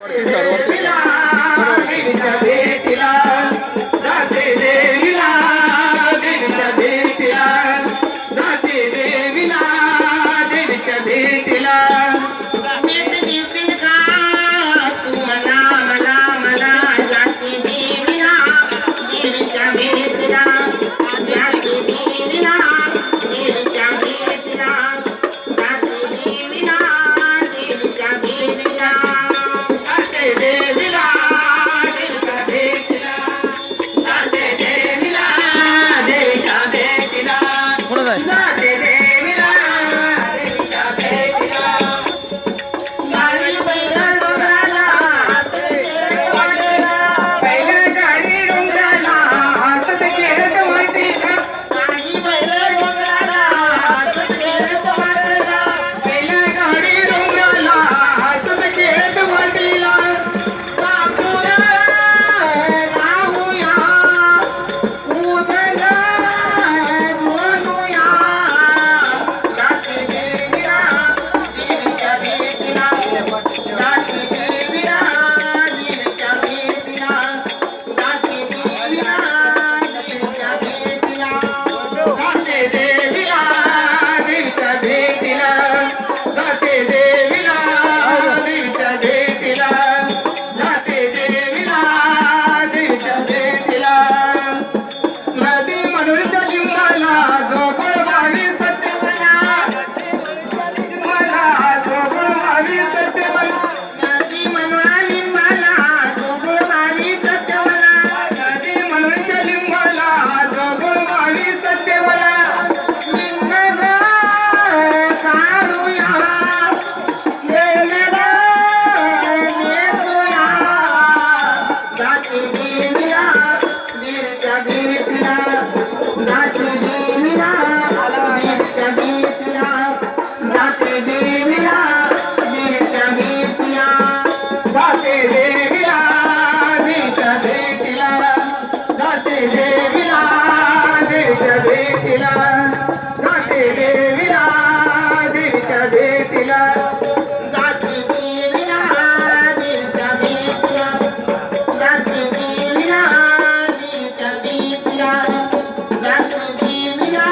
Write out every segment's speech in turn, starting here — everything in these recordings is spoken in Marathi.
देवीला देवीच्या भेटीला जाते देवीला देवीच्या भेटीला जाते देवीला देवीच्या भेटीला भेट देशील का तू मला मला मला जाते देवीला देवीच्या भेटीला जाते देवीला देवीच्या भेटीला जाते देवीला देवीच्या भेटीला जाते देवीला देवीच्या भेटीला जाते देवीला देवीच्या भेटीला जाते देवीला देवीच्या भेटीला गाडी बैल डोंगराला पहिल्या गाडी डोंगराला हसत खेळत वाटेला गाडी बैल डोंगराला खेळत वाटेला पहिल्या गाडी डोंगराला हसत खेळत वाटेला काकुरा राहूया उदला बोलूया जाते देवीला देवीच्या भेटीला जाते देवीला देवीच्या भेटीला जाते देवीला देवीच्या भेटीला जाते देवीला देवीच्या भेटीला जाते देवीला देवीच्या भेटीला जाते देवीला देवीच्या भेटीला नदी म्हणून लिंगाला जोगळ व्हावी सत्यवना मला जोगळ व्हावी सत्यवना नदी म्हणून मला गोकुळ मावी सत्यवना नदी म्हणून लिंगाला जोगळ व्हावी सत्यवना लिंग काढूया लेंगडा नेसूया जाते देवीला देवीच्या भेटीला जाते देवीला देवीच्या भेटीला जाते देवीला देवीच्या भेटीला जाते देवीला देवीच्या भेटीला जाते देवीला देवीच्या भेटीला जाते देवीला देवीच्या भेटीला जाते देवीला देवीच्या भेटीला जाते देवीला देवीच्या भेटीला जाते देवीला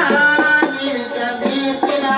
देवीच्या भेटीला